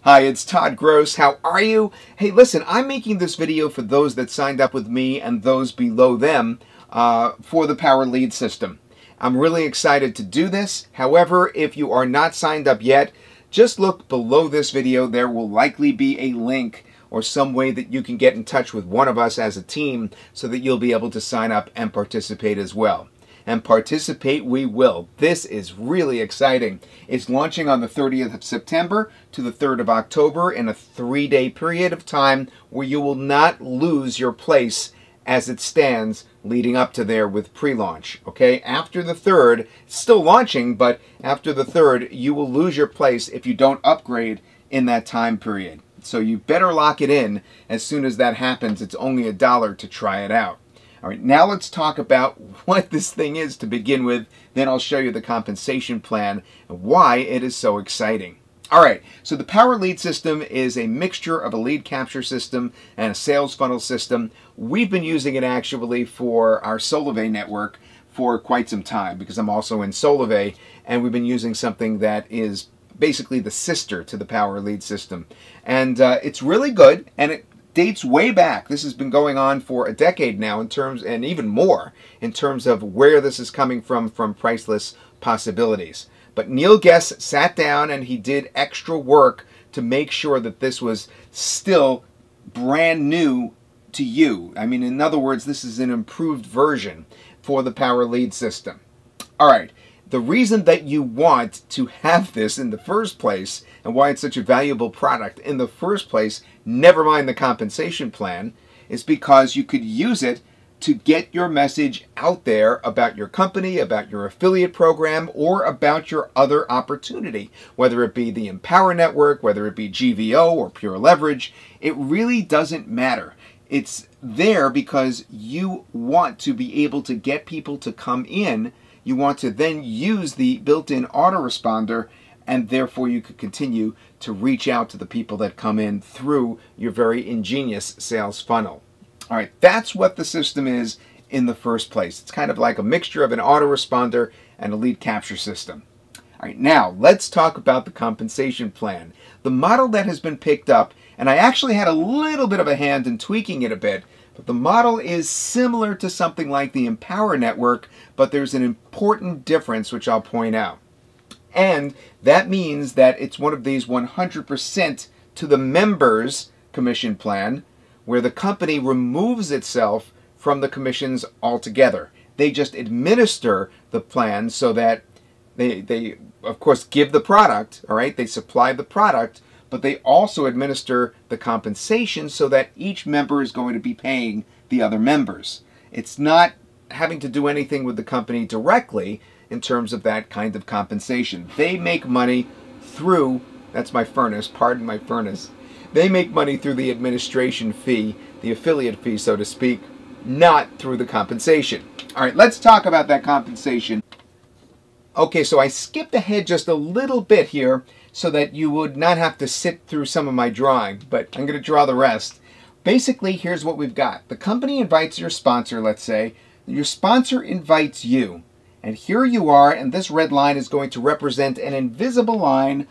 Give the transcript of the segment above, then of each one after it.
Hi, it's Todd Gross. How are you? Hey, listen, I'm making this video for those that signed up with me and those below them for the Power Lead system. I'm really excited to do this. However, if you are not signed up yet, just look below this video. There will likely be a link or some way that you can get in touch with one of us as a team so that you'll be able to sign up and participate as well. And participate we will. This is really exciting. It's launching on the 30th of September to the 3rd of October in a 3-day period of time where you will not lose your place as it stands leading up to there with pre-launch. Okay, after the 3rd, it's still launching, but after the 3rd, you will lose your place if you don't upgrade in that time period. So you better lock it in as soon as that happens. It's only $1 to try it out. All right, now let's talk about what this thing is to begin with. Then I'll show you the compensation plan and why it is so exciting. All right, so the Power Lead system is a mixture of a lead capture system and a sales funnel system. We've been using it actually for our Solavei network for quite some time because I'm also in Solavei, and we've been using something that is basically the sister to the Power Lead system. And it's really good, and it dates way back. This has been going on for a decade now in terms, and even more, in terms of where this is coming from Priceless Possibilities. But Neil Guess sat down and he did extra work to make sure that this was still brand new to you. I mean, in other words, this is an improved version for the Power Lead system. All right. The reason that you want to have this in the first place and why it's such a valuable product in the first place, never mind the compensation plan, is because you could use it to get your message out there about your company, about your affiliate program, or about your other opportunity, whether it be the Empower Network, whether it be GVO or Pure Leverage. It really doesn't matter. It's there because you want to be able to get people to come in. You want to then use the built-in autoresponder, and therefore you could continue to reach out to the people that come in through your very ingenious sales funnel. All right, that's what the system is in the first place. It's kind of like a mixture of an autoresponder and a lead capture system. All right, now let's talk about the compensation plan. The model that has been picked up, and I actually had a little bit of a hand in tweaking it a bit, but the model is similar to something like the Empower Network, but there's an important difference which I'll point out. And that means that it's one of these 100% to the members commission plan, where the company removes itself from the commissions altogether. They just administer the plan so that they of course give the product, all right? They supply the product, but they also administer the compensation so that each member is going to be paying the other members. It's not having to do anything with the company directly in terms of that kind of compensation. They make money through, that's my furnace, pardon my furnace. They make money through the administration fee, the affiliate fee, so to speak, not through the compensation. All right, let's talk about that compensation. Okay, so I skipped ahead just a little bit here so that you would not have to sit through some of my drawing, but I'm going to draw the rest. Basically, here's what we've got. The company invites your sponsor, let's say. Your sponsor invites you. And here you are, and this red line is going to represent an invisible line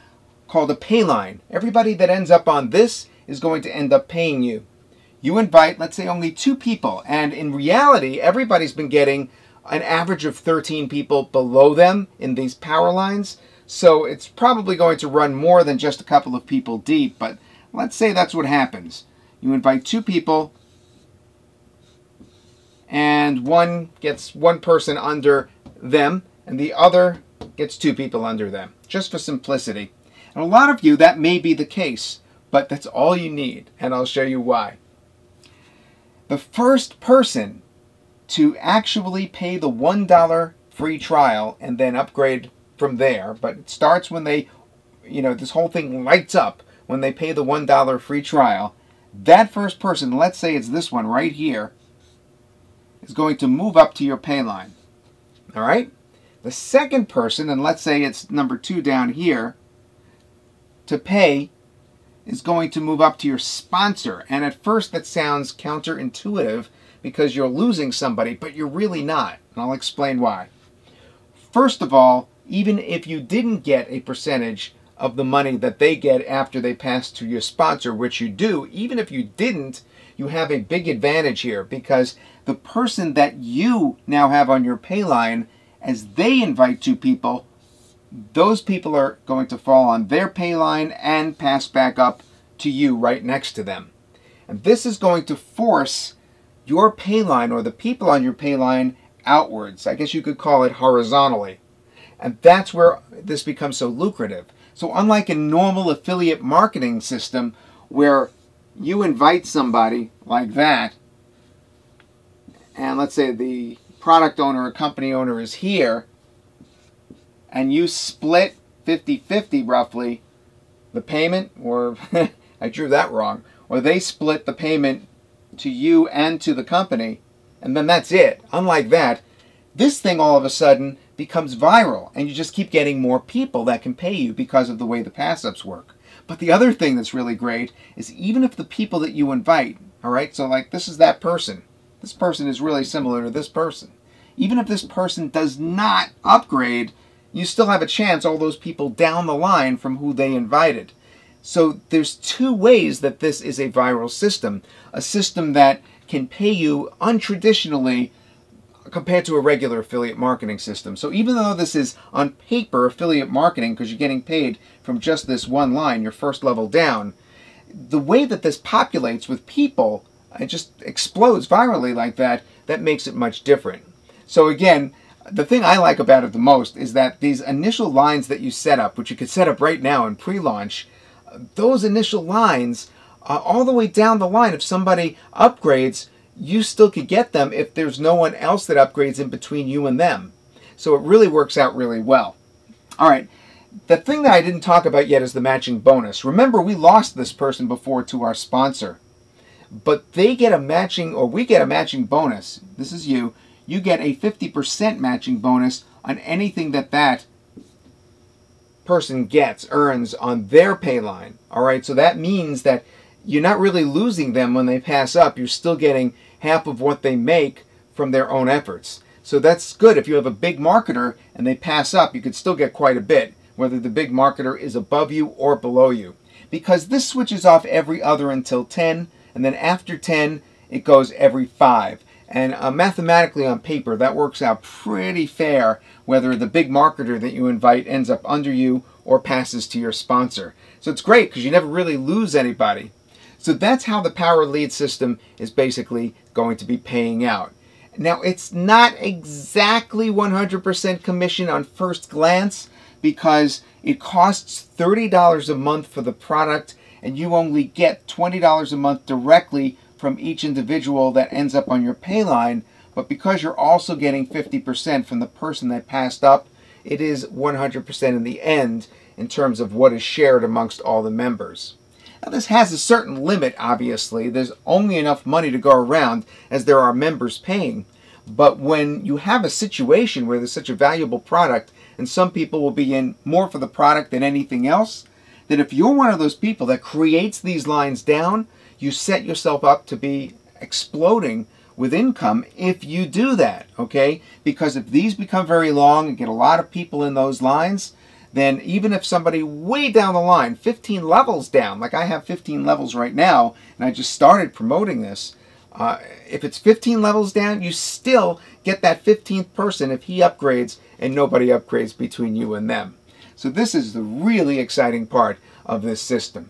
called a pay line. Everybody that ends up on this is going to end up paying you. You invite, let's say, only 2 people, and in reality, everybody's been getting an average of 13 people below them in these power lines. So it's probably going to run more than just a couple of people deep, but let's say that's what happens. You invite 2 people, and one gets 1 person under them, and the other gets 2 people under them, just for simplicity. And a lot of you, that may be the case, but that's all you need, and I'll show you why. The first person to actually pay the $1 free trial and then upgrade from there, but it starts when they, this whole thing lights up when they pay the $1 free trial. That first person, let's say it's this one right here, is going to move up to your pay line. All right? The second person, and let's say it's number 2 down here, to pay is going to move up to your sponsor. And at first that sounds counterintuitive because you're losing somebody, but you're really not. And I'll explain why. First of all, even if you didn't get a percentage of the money that they get after they pass to your sponsor, which you do. Even if you didn't, you have a big advantage here, because the person that you now have on your pay line, as they invite 2 people, those people are going to fall on their pay line and pass back up to you right next to them. And this is going to force your pay line, or the people on your pay line, outwards. I guess you could call it horizontally. And that's where this becomes so lucrative. So unlike a normal affiliate marketing system where you invite somebody like that, and let's say the product owner or company owner is here, and you split 50-50 roughly the payment, or I drew that wrong, or they split the payment to you and to the company, and then that's it. Unlike that, this thing all of a sudden becomes viral, and you just keep getting more people that can pay you because of the way the pass-ups work. But the other thing that's really great is even if the people that you invite, all right, so like this is that person. This person is really similar to this person. Even if this person does not upgrade, you still have a chance, all those people down the line from who they invited. So there's 2 ways that this is a viral system. A system that can pay you untraditionally compared to a regular affiliate marketing system. So even though this is on paper affiliate marketing, because you're getting paid from just this one line, your first level down, the way that this populates with people, it just explodes virally like that, that makes it much different. So again, the thing I like about it the most is that these initial lines that you set up, which you could set up right now in pre-launch, those initial lines, all the way down the line, if somebody upgrades, you still could get them if there's no one else that upgrades in between you and them. So it really works out really well. All right, the thing that I didn't talk about yet is the matching bonus. Remember, we lost this person before to our sponsor, but they get a matching, or we get a matching bonus. This is you. You get a 50% matching bonus on anything that that person earns on their pay line. All right, so that means that you're not really losing them when they pass up. You're still getting half of what they make from their own efforts. So that's good. If you have a big marketer and they pass up, you could still get quite a bit, whether the big marketer is above you or below you. Because this switches off every other until 10, and then after 10, it goes every 5. And mathematically on paper, that works out pretty fair, whether the big marketer that you invite ends up under you or passes to your sponsor. So it's great because you never really lose anybody. So that's how the Power Lead system is basically going to be paying out. Now, it's not exactly 100% commission on first glance, because it costs $30 a month for the product, and you only get $20 a month directly from each individual that ends up on your pay line. But because you're also getting 50% from the person that passed up, it is 100% in the end in terms of what is shared amongst all the members. Now, this has a certain limit, obviously. There's only enough money to go around as there are members paying. But when you have a situation where there's such a valuable product, and some people will be in more for the product than anything else, then if you're one of those people that creates these lines down, you set yourself up to be exploding with income if you do that, okay? Because if these become very long and get a lot of people in those lines, then even if somebody way down the line, 15 levels down, like I have 15 levels right now, and I just started promoting this, if it's 15 levels down, you still get that 15th person if he upgrades and nobody upgrades between you and them. So this is the really exciting part of this system.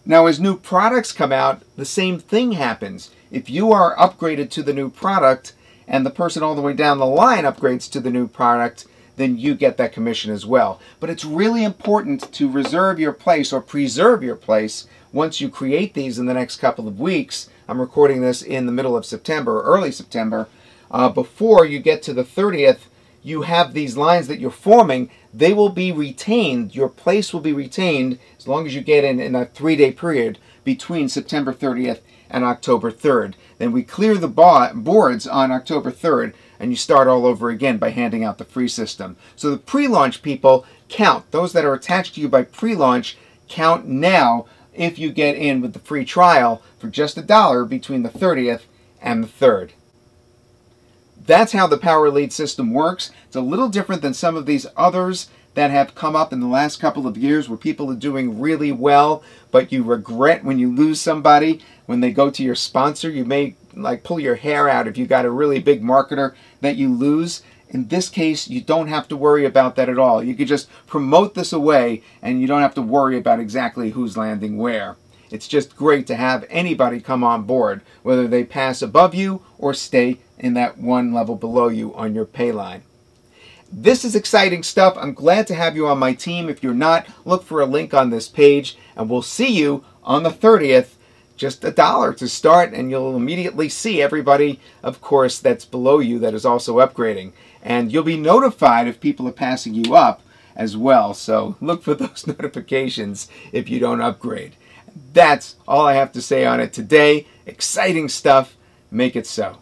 Now, as new products come out, the same thing happens. If you are upgraded to the new product and the person all the way down the line upgrades to the new product, then you get that commission as well. But it's really important to reserve your place or preserve your place once you create these in the next couple of weeks. I'm recording this in the middle of September or early September. Before you get to the 30th, you have these lines that you're forming. They will be retained. Your place will be retained as long as you get in a 3-day period between September 30th and October 3rd. Then we clear the boards on October 3rd, and you start all over again by handing out the free system. So the pre-launch people count. Those that are attached to you by pre-launch count now if you get in with the free trial for just $1 between the 30th and the 3rd. That's how the Power Lead system works. It's a little different than some of these others that have come up in the last couple of years where people are doing really well, but you regret when you lose somebody. When they go to your sponsor, you may like pull your hair out if you got a really big marketer that you lose. In this case, you don't have to worry about that at all. You could just promote this away and you don't have to worry about exactly who's landing where. It's just great to have anybody come on board, whether they pass above you or stay in that one level below you on your pay line. This is exciting stuff. I'm glad to have you on my team. If you're not, look for a link on this page, and we'll see you on the 30th. Just $1 to start, and you'll immediately see everybody, of course, that's below you that is also upgrading. And you'll be notified if people are passing you up as well. So look for those notifications if you don't upgrade. That's all I have to say on it today. Exciting stuff. Make it so.